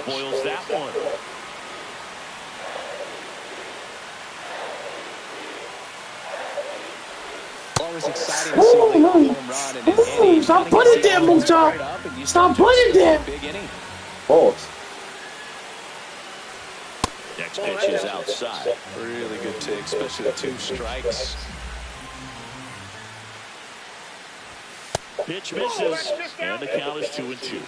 spoils that one. Always exciting to see a leadoff home run and an inning. Stop putting it there, Mutar. Stop putting it there. Big inning. Pause. Next pitch is outside. Really good take, especially the 2 strikes. Pitch misses, and the count is 2-2.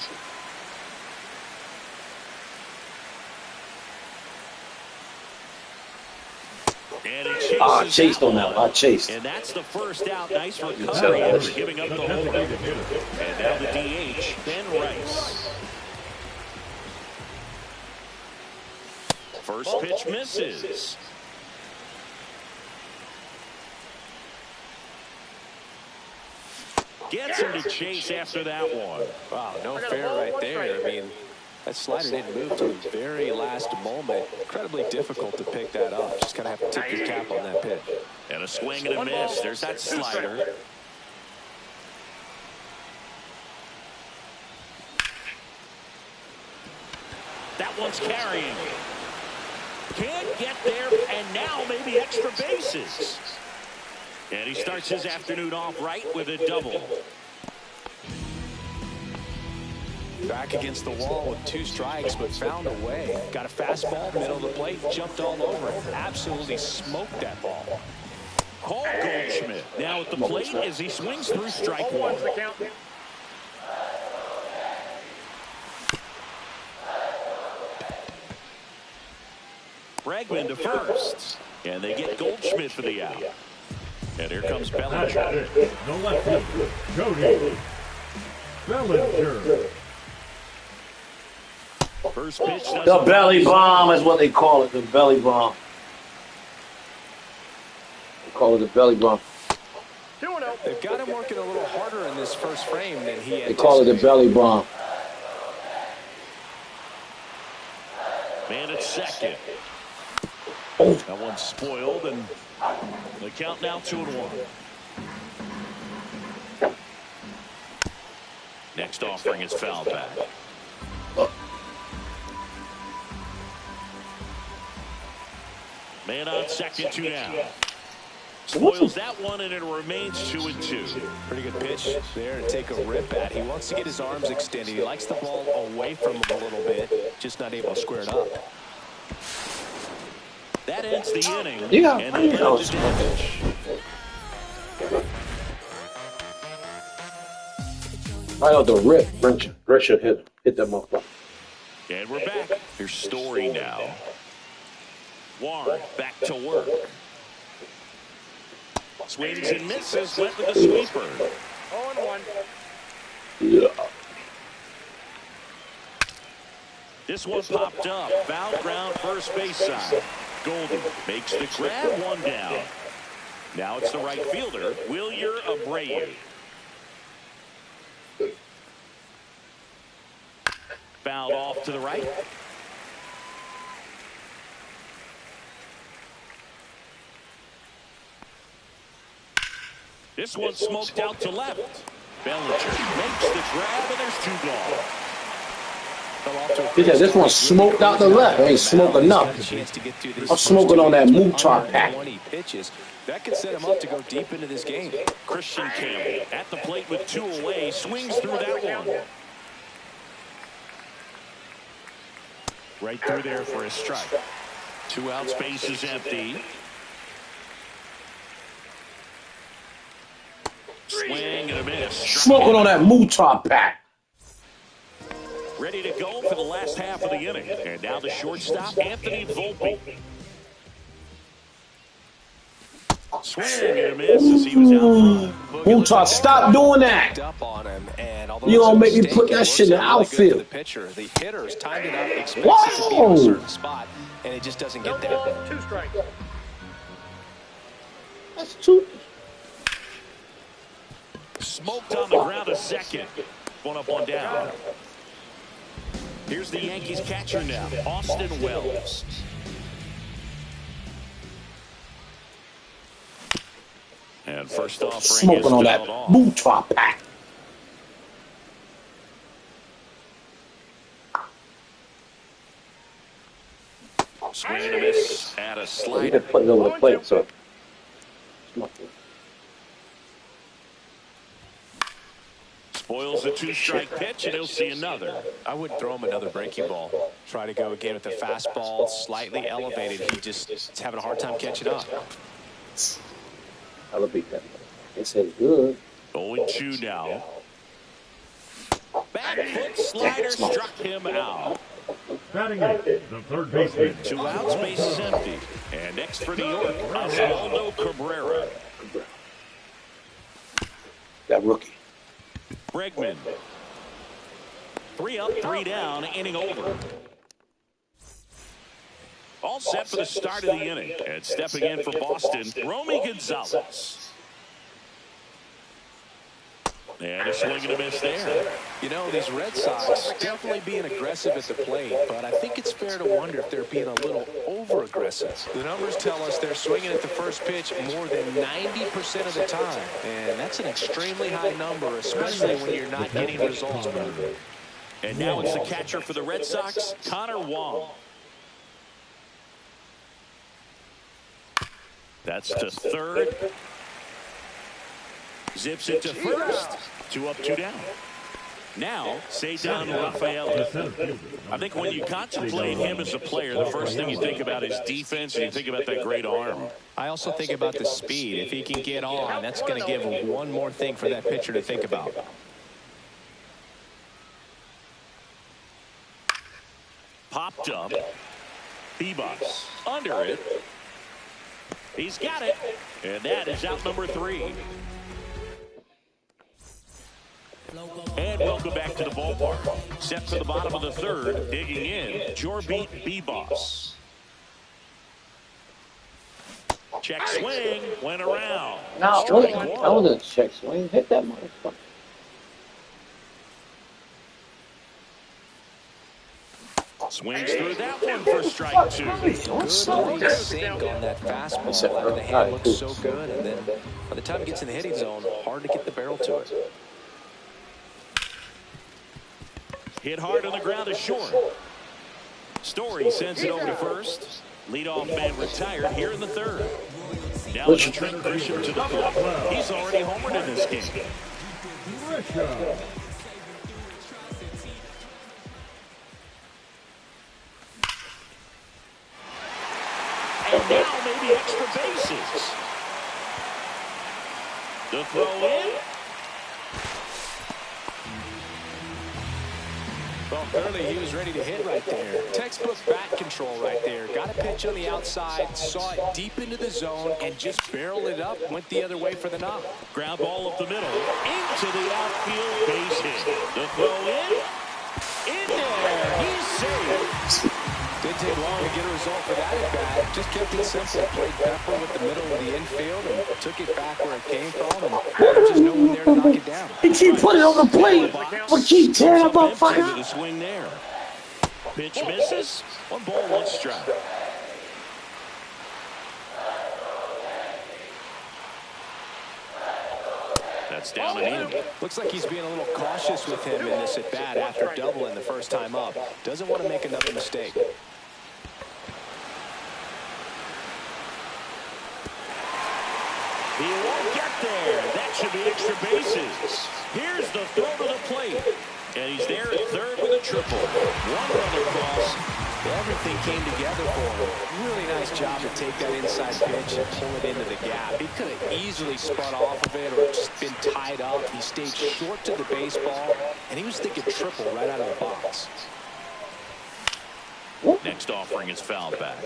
And he chases I chased on that. I chased. And that's the first out. Nice recovery after giving up the home run. And now the DH, Ben Rice. First pitch misses. Gets him to chase after that one. Wow, no fair right there. I mean, that slider didn't move to the very last moment. Incredibly difficult to pick that up. Just kind of have to tip your cap on that pitch. And a swing and a miss. There's that slider. That one's carrying. Can't get there, and now maybe extra bases. And he starts his afternoon off right with a double. Back against the wall with 2 strikes, but found a way. Got a fastball, middle of the plate, jumped all over it. Absolutely smoked that ball. Paul Goldschmidt now at the plate as he swings through strike 1. Bregman to first. And they get Goldschmidt for the out. And here comes Bellinger. No left fielder, Cody Bellinger. First pitch. The belly bomb is what they call it. The belly bomb. They call it the belly bomb. They've got him working a little harder in this first frame than he had. They call it the belly bomb. Man at second. That one's spoiled, and the count now 2-1. Next offering is fouled back. Man on second, 2 down. Spoils that one, and it remains 2-2. Pretty good pitch there to take a rip at. He wants to get his arms extended. He likes the ball away from him a little bit, just not able to square it up. That ends the inning. Yeah, and I know. Right out the rip, Grisha hit that motherfucker. And we're back. Here's Story now. Warren back to work. Swings and misses, went with the sweeper. 0-1. Yeah. This one popped up. Foul ground first base side. Goldie makes the grab, 1 down. Now it's the right fielder, Wilyer Abreu. Fouled off to the right. This one smoked out to left. Bellinger makes the grab, and there's 2 gone. Yeah, this one smoked out the left. Ain't smoke enough. I'm smoking on that Mutar pack. That could set him up to go deep into this game. Christian Campbell at the plate with 2 away. Swings through that one. Right through there for a strike. 2 out, space is empty. Swing and a miss. Smoking on that Mutar pack. Ready to go for the last half of the inning. And now the shortstop, Anthony Volpe. Swing and a miss as he was out front. Mutar, stop doing that. You gonna make me put that shit in the outfield. The hitters timed it up, expects it to be in a certain spot, and it just doesn't get there. 2 strikes. That's 2. Smoked on the ground a second. 1 up, 1 down. Here's the Yankees catcher now, Austin Wells. And first offering Smoking on that Mutar pack. Swing and a miss at a You slider. can put it on the plate, so. Spoils the two-strike pitch, and he'll see another. I wouldn't throw him another breaking ball. Try to go again with the fastball, slightly elevated. He just is having a hard time catching up. I'll beat that. They said good. 0-2 now. Back foot slider struck him out. Batting eighth, the third baseman. 2 outs, base is empty. And next for New York, Oswaldo Cabrera. That rookie. Bregman. 3 up, 3 down, inning over. All set for the start of the inning. And stepping in for Boston, Romy Gonzalez. And a swing and a miss there. You know, these Red Sox definitely being aggressive at the plate, but I think it's fair to wonder if they're being a little over-aggressive. The numbers tell us they're swinging at the first pitch more than 90% of the time, and that's an extremely high number, especially when you're not getting results. And now it's the catcher for the Red Sox, Connor Wong. That's to third. Zips it to first. 2 up, 2 down. Now, Ceddanne Rafaela. I think when you contemplate him as a player, the first thing you think about is defense, and you think about that great arm. I also think about the speed. If he can get on, that's going to give him one more thing for that pitcher to think about. Popped up. Bebos under it. He's got it. And that is out number 3. And welcome back to the ballpark. Set for the bottom of the third. Digging in, Jorbit Bebos. Check swing. Went around. No, that was a check swing. Hit that motherfucker. Swings through that one for strike 2. Good sink on that fastball. The hand looks so good, and then by the time it gets in the hitting zone, hard to get the barrel to it. Hit hard on the ground to short. Story sends it over to first. Leadoff man retired here in the third. Now it's Trent Grisham to the plate. He's already homered in this game. And now maybe extra bases. The throw in. Well, clearly he was ready to hit right there. Textbook bat control right there. Got a pitch on the outside, saw it deep into the zone, and just barreled it up, went the other way for the knock. Ground ball up the middle, into the outfield, base hit. The throw in there, he's safe. Didn't take long to get a result for that at bat. Just kept it simple. Played Pepper with the middle of the infield and took it back where it came from, and there's just no one there to knock it down. He keep putting it on the plate. But keep tearing that motherfucker. The swing there. Pitch misses. 1 ball, 1 strike. That's down and in. Looks like he's being a little cautious with him in this at bat after doubling the first time up. Doesn't want to make another mistake. He won't get there. That should be extra bases. Here's the throw to the plate. And he's there at third with a triple. 1 run across. Everything came together for him. Really nice job to take that inside pitch and pull it into the gap. He could have easily spun off of it or just been tied up. He stayed short to the baseball, and he was thinking triple right out of the box. Next offering is fouled back.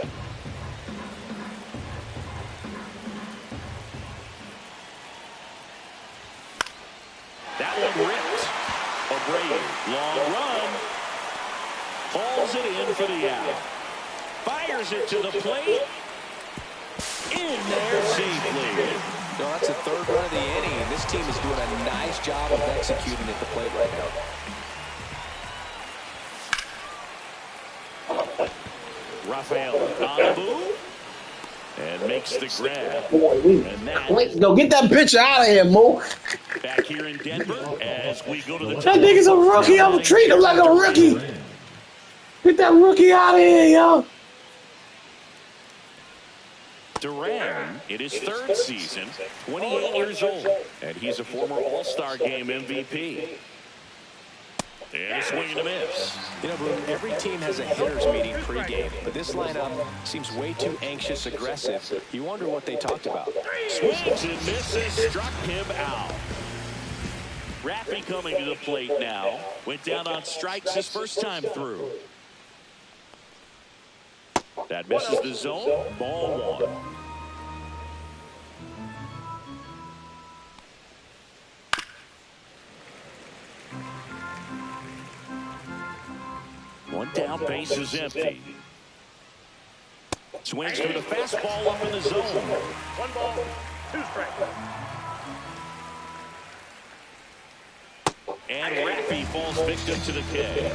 That one ripped. Abreu, long run. Hauls it in for the out. Fires it to the plate. In there safely. No, that's the 3rd run of the inning, and this team is doing a nice job of executing at the plate right now. Rafael Donabu. And makes the grab. Wait, go get that pitcher out of here, Mo. Back here in Denver as we go to the That nigga's a rookie. I'm treating him like a rookie. Get that rookie out of here, yo. Duran in his third season, 28 years old, and he's a former All-Star Game MVP. And a swing and a miss. You know, Boone, every team has a hitters meeting pregame, but this lineup seems way too anxious aggressive. You wonder what they talked about. Swings and misses, struck him out. Raffy coming to the plate now. Went down on strikes his first time through. That misses the zone. Ball one. One down, base is empty. Swings to the fastball up in the zone. 1 ball, 2 strikes. And Raffy falls victim to the K.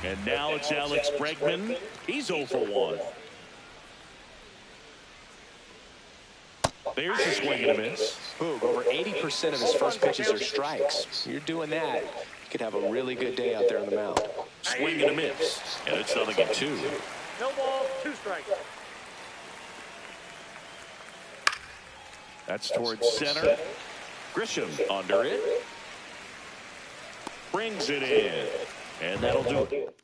And now it's Alex Bregman. He's 0 for 1. There's a swing and a miss. Boog, over 80% of his first pitches are strikes. You're doing that, you could have a really good day out there on the mound. Swing and a miss. And it's 0-2. No ball, 2 strikes. That's towards center. Grisham under it. Brings it in. And that'll do it.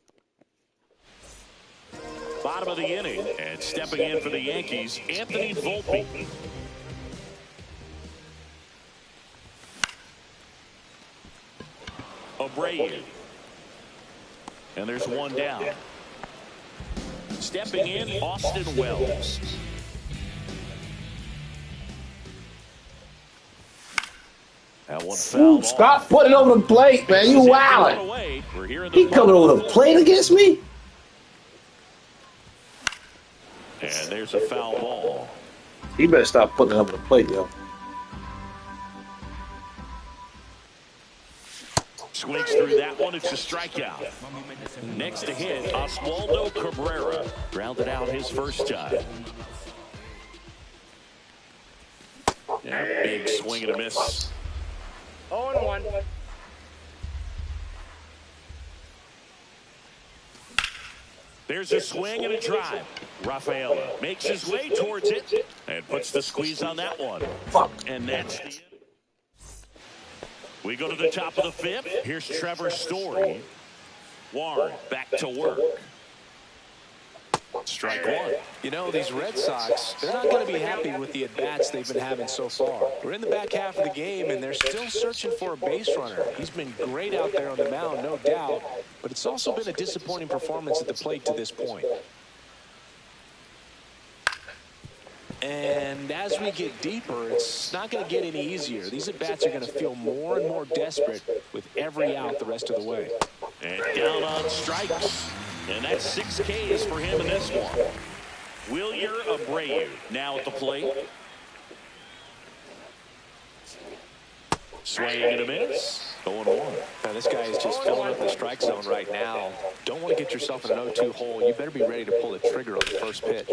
Bottom of the inning. And stepping in for the Yankees, Anthony Volpe. Abreu. And there's one down. Stepping in, Austin Wells. That one foul. Scott put it over the plate, man. You wildin'. He coming over the plate against me? And there's a foul ball. He better stop putting it over the plate, yo. Swings through that one. It's a strikeout. Next to hit, Oswaldo Cabrera. Grounded out his first time. Yeah, big swing and a miss. 0-1. There's a swing and a drive. Rafaela makes his way towards it and puts the squeeze on that one. Fuck. And that's the end. We go to the top of the 5th. Here's Trevor Story. Warren back to work. Strike one. You know, these Red Sox, they're not going to be happy with the at-bats they've been having so far. We're in the back half of the game, and they're still searching for a base runner. He's been great out there on the mound, no doubt, but it's also been a disappointing performance at the plate to this point. And as we get deeper, it's not going to get any easier. These at-bats are going to feel more and more desperate with every out the rest of the way. And down on strikes. And that's 6 Ks for him in this one. Wilyer Abreu now at the plate. Swing and a miss. 0-1. Now, this guy is just filling up the strike zone right now. Don't want to get yourself in an 0-2 hole. You better be ready to pull the trigger on the first pitch.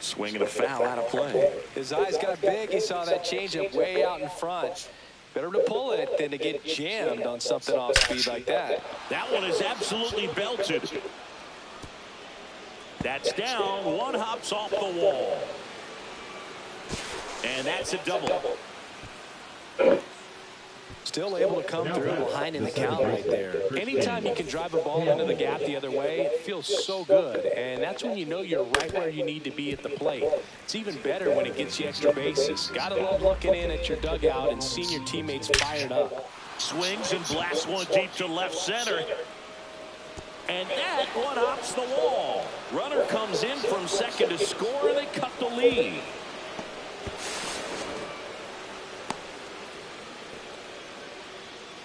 Swing and a foul out of play. His eyes got big. He saw that changeup way out in front. Better to pull it than to get jammed on something off speed like that. That one is absolutely belted. That's down. One hops off the wall. And that's a double. Still able to come through behind in the count right there. Anytime you can drive a ball into the gap the other way, it feels so good. And that's when you know you're right where you need to be at the plate. It's even better when it gets you extra bases. Gotta love looking in at your dugout and seeing your teammates fired up. Swings and blasts one deep to left center. And that one hops the wall. Runner comes in from second to score, and they cut the lead.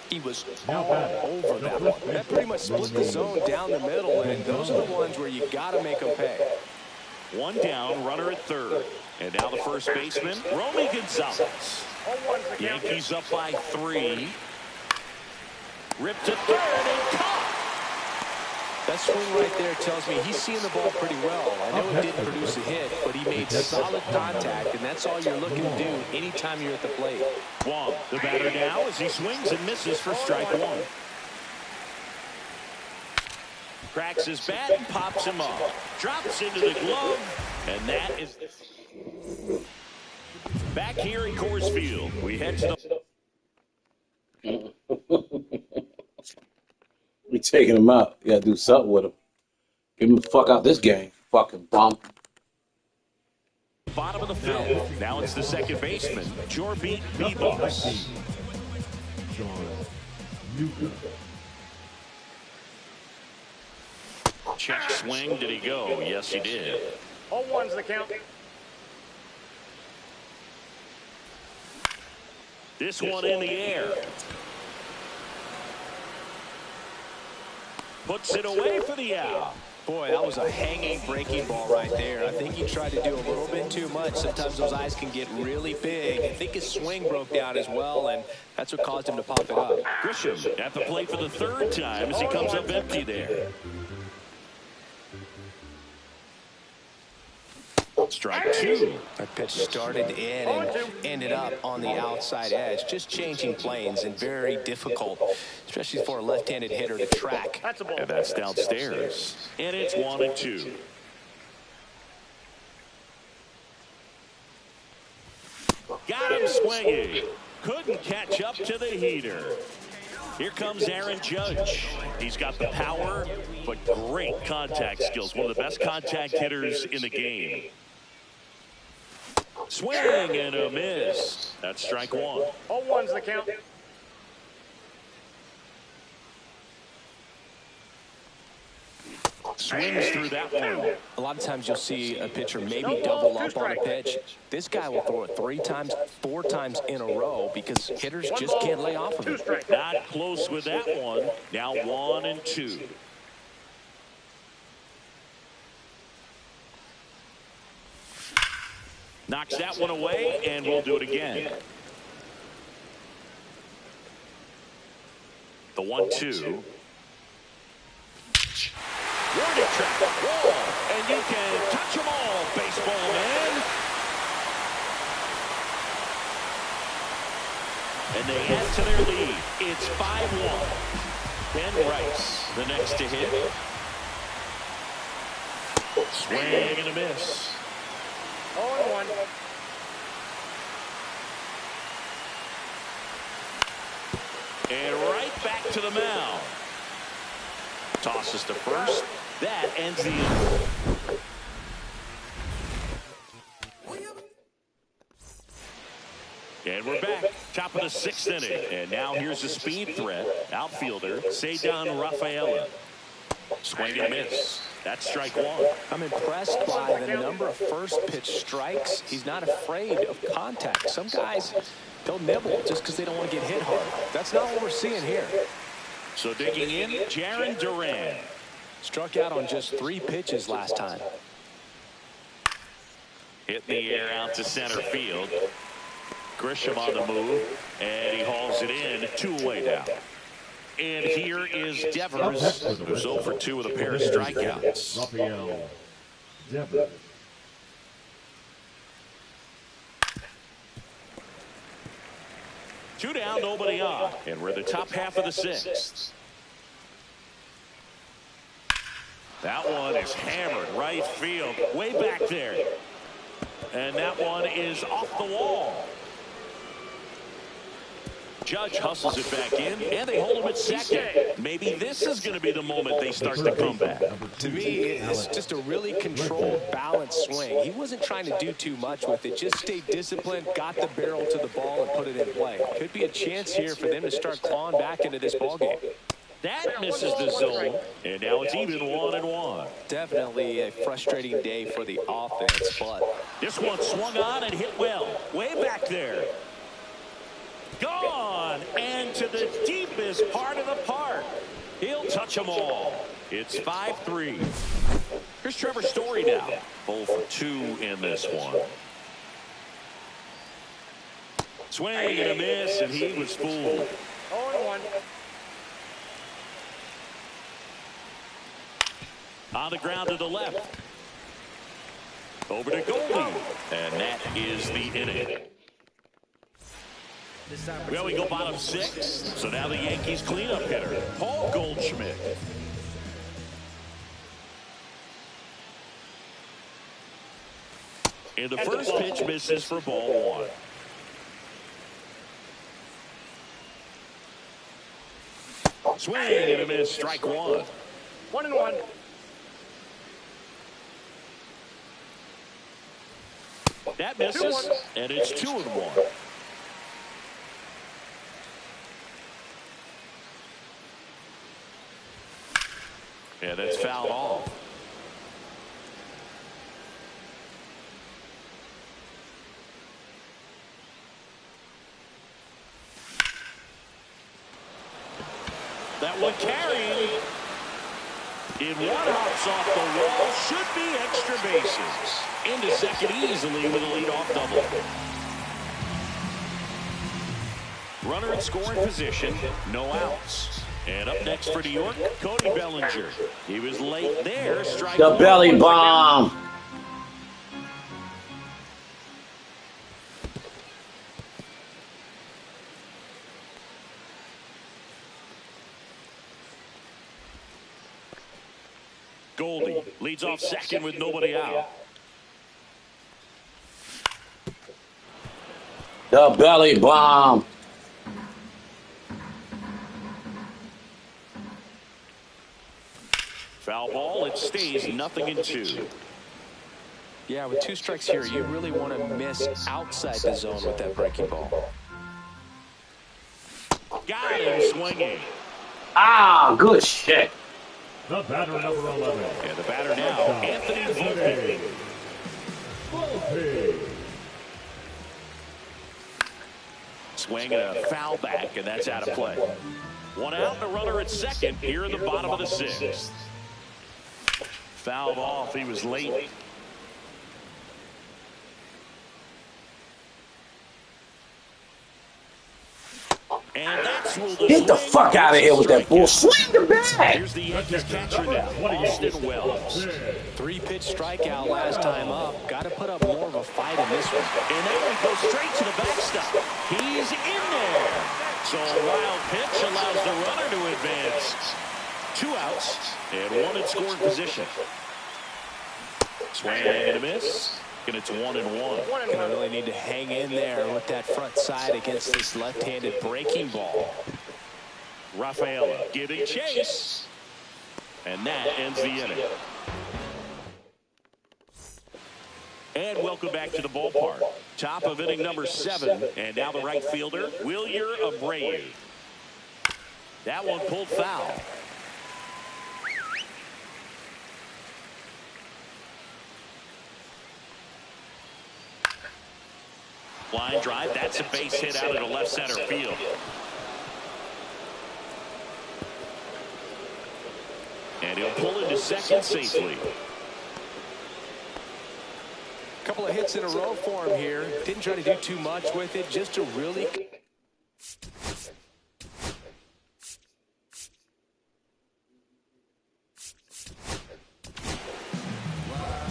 He was all over that one. That pretty much split the zone down the middle, and those are the ones where you got to make them pay. One down, runner at third. And now the first baseman, Romy Gonzalez. Yankees up by 3. Ripped to third and caught. That swing right there tells me he's seeing the ball pretty well. I know it didn't produce a hit, but he made solid contact, and that's all you're looking to do anytime you're at the plate. Wong, the batter now, as he swings and misses for strike one. Cracks his bat and pops him up. Drops into the glove, and that is back here at Coors Field. We head to the We taking him out. You gotta do something with him. Get him the fuck out this game. Fucking bum. bottom of the fifth. Now it's the second baseman, Jorbit Bebos. Check swing. Did he go? Yes, he did. 0-1's the count. This one in the air. Puts it away for the out. Boy, that was a hanging breaking ball right there. I think he tried to do a little bit too much. Sometimes those eyes can get really big. I think his swing broke down as well, and that's what caused him to pop it up. Grisham at the plate for the third time as he comes up empty there. Strike two. That pitch started in and ended up on the outside edge. Just changing planes and very difficult, especially for a left-handed hitter to track. That's a ball. And that's downstairs. And it's 1-2. Got him swinging. Couldn't catch up to the heater. Here comes Aaron Judge. He's got the power, but great contact skills. One of the best contact hitters in the game. Swing and a miss. That's strike one. 0-1's the count. Swings through that one. A lot of times you'll see a pitcher maybe double up on a pitch. This guy will throw it 3 times, 4 times in a row because hitters just can't lay off of it. Not close with that one. Now 1-2. Knocks that one away, and we'll do it again. The 1-2. Warning track, wall, and you can touch them all, baseball man. And they add to their lead. It's 5-1. Ben Rice, the next to hit. Swing and a miss. 0-1. And right back to the mound. Tosses to first. That ends the inning. And we're back. Top of the 6th inning. And now here's the speed threat. Outfielder, Ceddanne Rafaela. Swing and miss. That's strike one. I'm impressed by the number of first pitch strikes. He's not afraid of contact. Some guys, they'll nibble just because they don't want to get hit hard. That's not what we're seeing here. So digging in, Jarren Duran. Struck out on just 3 pitches last time. Hit the air out to center field. Grisham on the move, and he hauls it in. 2 away now. And here is Devers, who's 0 for 2 with a pair of strikeouts. Rafael Devers. Two down, nobody on. And we're in the top half of the 6th. That one is hammered right field, way back there. And that one is off the wall. Judge hustles it back in, and they hold him at second. Maybe this is going to be the moment they start to come back. To me, it's just a really controlled, balanced swing. He wasn't trying to do too much with it. Just stayed disciplined, got the barrel to the ball, and put it in play. Could be a chance here for them to start clawing back into this ballgame. That misses the zone, and now it's even 1-1. Definitely a frustrating day for the offense, but This one swung on and hit well, way back there. Gone, and to the deepest part of the park. He'll touch them all. It's 5-3. Here's Trevor Story now. 0 for 2 in this one. Swing and a miss, and he was fooled. 0-1. On the ground to the left. Over to Goldie. And that is the inning. Well, we go bottom 6. So now the Yankees cleanup hitter, Paul Goldschmidt. And the first pitch misses for ball 1. Swing and a miss, strike 1. 1-1. That misses, and it's 2-1. And it's fouled off. That one carrying. In one hops off the wall, should be extra bases. Into second easily with a leadoff double. Runner in scoring position, no outs. And up next for New York, Cody Bellinger. He was late there, strike The one. belly bomb. Goldie leads off second with nobody out. The belly bomb. Foul ball, it stays 0-2. Yeah, with 2 strikes here, you really want to miss outside the zone with that breaking ball. Got him swinging. Ah, good shit. The batter, number 11. And the batter now, Anthony Volpe. Volpe. Swing and a foul back, and that's out of play. 1 out and a runner at second here in the bottom of the 6th. Fouled off, he was late. And that's Get the fuck out of here with that bull. Swing the bat. Here's the Yankees catcher now, Austin Wells. 3-pitch strikeout last time up. Got to put up more of a fight in this one. And now he goes straight to the backstop. He's in there. So a wild pitch allows the runner to advance. 2 outs and 1 in scoring position. Swing and a miss. And it's 1-1. Gonna really need to hang in there with that front side against this left-handed breaking ball. Rafaela giving chase. And that ends the inning. And welcome back to the ballpark. Top of inning number 7. And now the right fielder, Wilyer Abreu. That one pulled foul. Line drive, that's a base hit out of the left center field. And he'll pull into second safely. Couple of hits in a row for him here. Didn't try to do too much with it, just to really...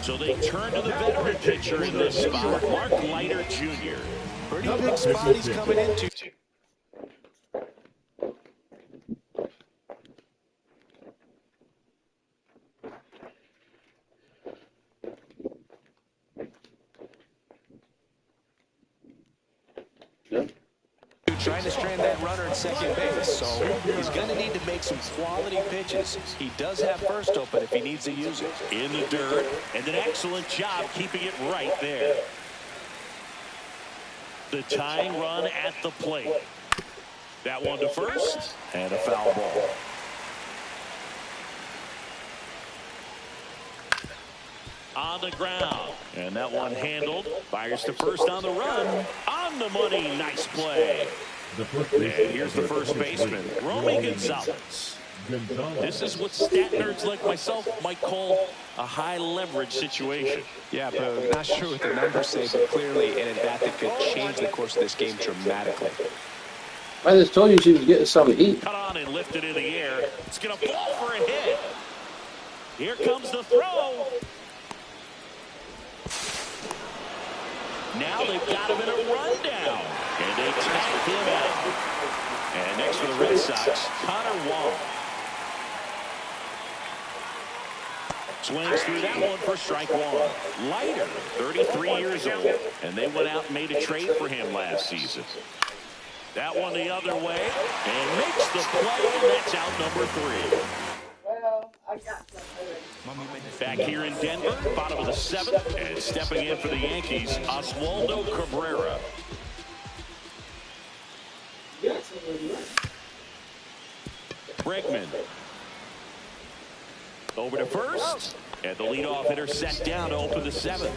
So they turn to the veteran pitcher in this spot, Mark Leiter Jr. Pretty big spot he's coming into. Trying to strand that runner at second base, so he's going to need to make some quality pitches. He does have first open if he needs to use it. In the dirt, and an excellent job keeping it right there. The tying run at the plate. That one to first, and a foul ball. On the ground, and that one handled. Fires to first on the run. On the money, nice play. And here's the first baseman, Romy Gonzalez. This is what stat nerds like myself might call a high leverage situation. Yeah, but not sure what the numbers say, but clearly an at-bat that could change the course of this game dramatically. I just told you she was getting something to eat. Cut on and lifted in the air. It's going to fall for a hit. Here comes the throw. Now they've got him in a rundown. And they tag him out. And next for the Red Sox, Connor Wong. Swings through that one for strike one. Leiter, 33 years old, and they went out and made a trade for him last season. That one the other way, and makes the play, and that's out number 3. Back here in Denver, bottom of the 7th, and stepping in for the Yankees, Oswaldo Cabrera. Bregman. Over to first, and the leadoff hitter set down to open the 7th.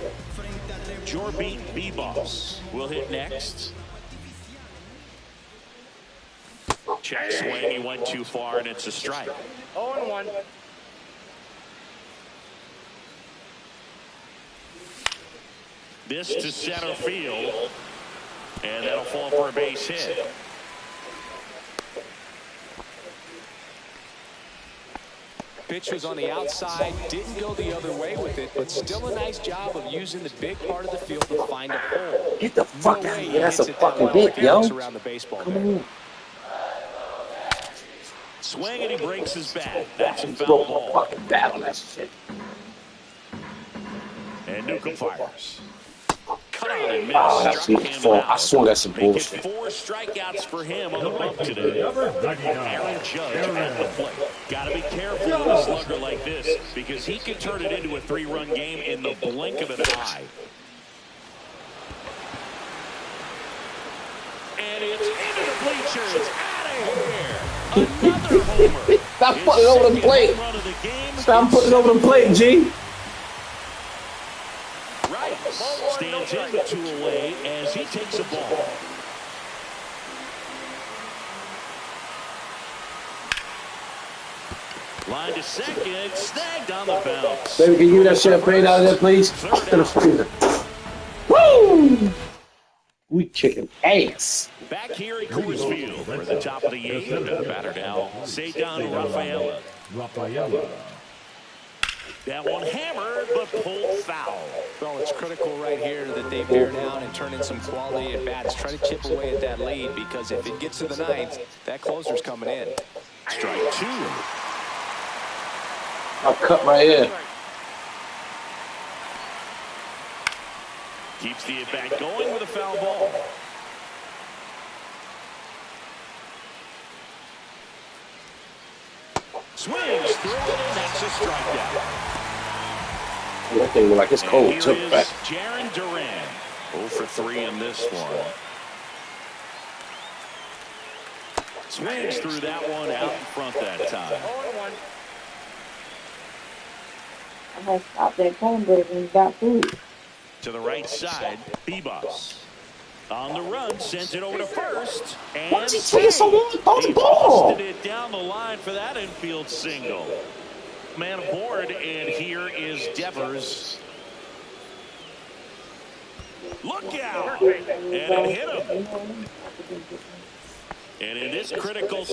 Jorbit Bibas will hit next. Check swing, he went too far, and it's a strike. 0-1. This to center field, and that'll fall for a base hit. Pitch was on the outside, didn't go the other way with it, but still a nice job of using the big part of the field to find a hole. Get the fuck out of here. That's a fucking hit, yo. Around the baseball Come there. on. Swing, and he breaks his bat. That's a foul Throw a ball. fucking bat on that shit. And Newcomb fires. Cut out and Oh, missed. that's Struck not him fault. I out. swear that's some Make it bullshit. 4 strikeouts for him on the bump today. Number 99. Aaron Judge at the plate. Got to be careful with a slugger like this because he can turn it into a 3-run game in the blink of an eye. And it's into the bleachers. Out of here. Another homer. Stop His putting it over the second plate. home run of the game. Stop putting it over the plate, G. Right. Stands in the 2 away as he takes a ball. Line to second, snagged on the bounce. Baby, can you get that champagne out of there, please? To the freezer. Woo! We kicking ass. Back here at Coors Field, we're at the top of the 8th. And the batter now, Ceddanne Rafaela. Rafaela. That one hammered, but pulled foul. Well, it's critical right here that they bear down and turn in some quality at bats. Try to chip away at that lead because if it gets to the 9th, that closer's coming in. Strike 2. I'll cut my ear. Keeps the at-bat going with a foul ball. Swings through it, and that's a strikeout. That thing look like it's And cold. here Took is back. Jarren Duran. 0 for 3 in this one. Swings through that one out in front that time. 0-1. I had stopped that cornbread and got food. To the right side, Bibas. On the run, sends it over to first. And Why's he taking so long to throw the he ball? busted it down the line for that infield single. Man aboard, and here is Devers. Look out! And it hit him. And in this critical...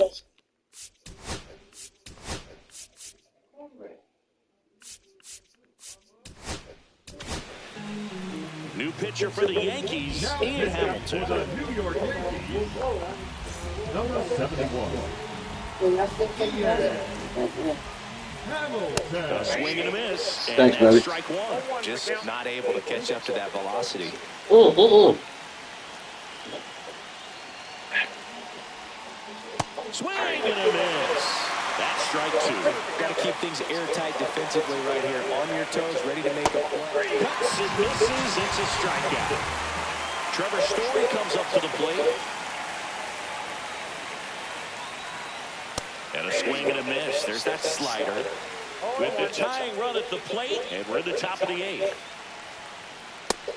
New pitcher for the Yankees, Ian Hamilton. For the New York Yankees, number 71. Hamilton. A swing and a miss. And Thanks, that's buddy. strike 1. Just not able to catch up to that velocity. Swing and a miss. That's strike 2. Got to keep things airtight defensively right here. On your toes, ready to make a play. Cuts and misses. It's a strikeout. Trevor Story comes up to the plate. And a swing and a miss. There's that slider. With the tying run at the plate, and we're at the top of the 8th.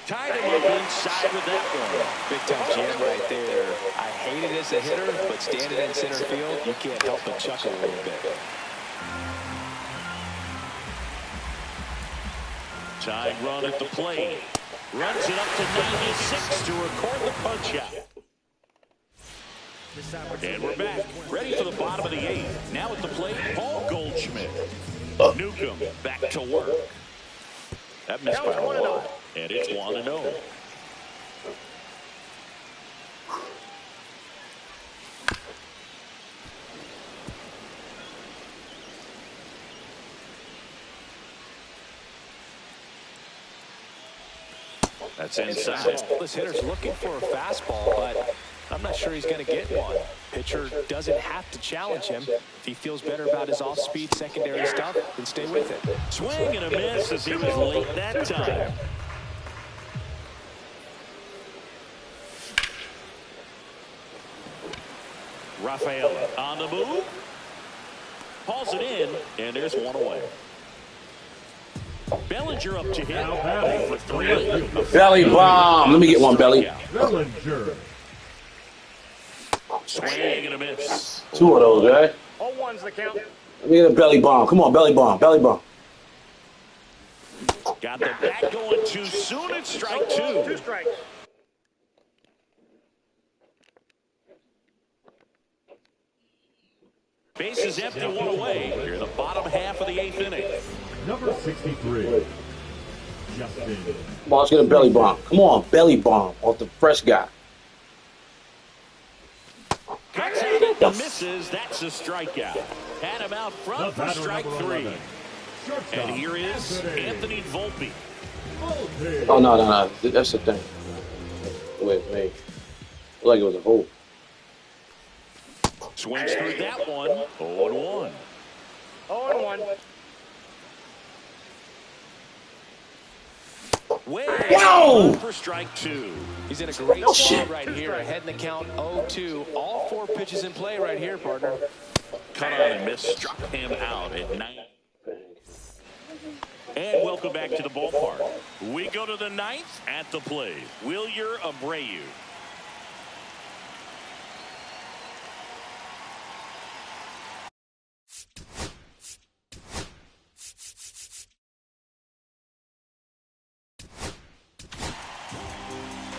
Tied him up inside with that one. Big time jam right there. I hate it as a hitter, but standing in center field, you can't help but chuckle a little bit. Tying run at the plate. Runs it up to 96 to record the punch out. And we're back, ready for the bottom of the 8th. Now at the plate, Paul Goldschmidt. Newcomb back to work. That missed by a lot, and it's 1-0. That's inside. This hitter's looking for a fastball, but I'm not sure he's going to get one. Pitcher doesn't have to challenge him. If he feels better about his off-speed secondary stuff, then stay with it. Swing and a miss as he was late that time. Rafaela on the move. Hauls it in, and there's one away. Bellinger up to hit. Now batting For 3. Belly bomb. Let me get one, Belly. Bellinger. Swing and a miss. 2 of those, right? 0-1's the count. Let me get a belly bomb. Come on, belly bomb. Belly bomb. Got the bat going too soon. It's strike 2. 2 strikes. Bases empty, 1 away. Here in the bottom half of the 8th inning. Number 63. Justin. Come on, let's get a belly bomb. Come on, belly bomb off the fresh guy. Cuts out it and misses. That's a strikeout. Had him out front for strike 3. And here is Anthony Volpe. Oh, no. That's the thing. Wait. I feel like it was a hole. Swings through that one. 0-1. 0-1. Whoa! For strike 2. He's in a great No spot shit. right here, ahead in the count 0-2. All 4 pitches in play right here, partner. Cut on and miss. Struck him out at 9. And welcome back to the ballpark. We go to the 9th at the plate. Wilyer Abreu.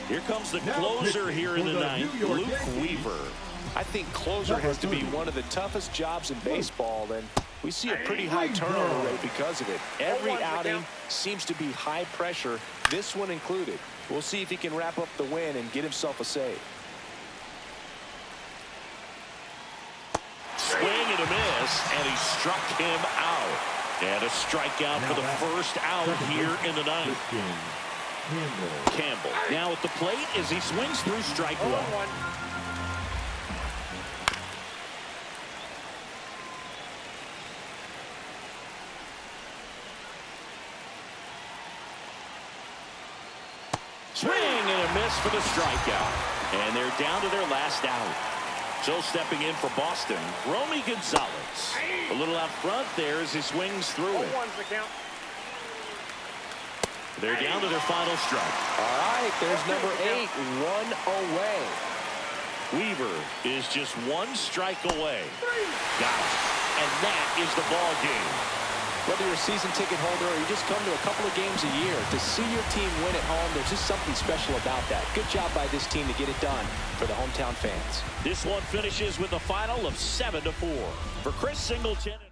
Here comes the closer here in the 9th, Luke Weaver. I think closer has to be one of the toughest jobs in baseball, and we see a pretty high turnover rate because of it. Every outing seems to be high pressure, this one included. We'll see if he can wrap up the win and get himself a save. Swing and a miss, and he struck him out. And a strikeout for the first out here in the 9th. Campbell now at the plate as he swings through strike 1. 0-1. Swing and a miss for the strikeout. And they're down to their last out. So stepping in for Boston, Romy Gonzalez. A little out front there as he swings through it. 0-1's the count. They're down to their final strike. All right, there's number 8, 1 away. Weaver is just 1 strike away. Got it. And that is the ball game. Whether you're a season ticket holder or you just come to a couple of games a year, to see your team win at home, there's just something special about that. Good job by this team to get it done for the hometown fans. This one finishes with a final of 7-4. For Chris Singleton.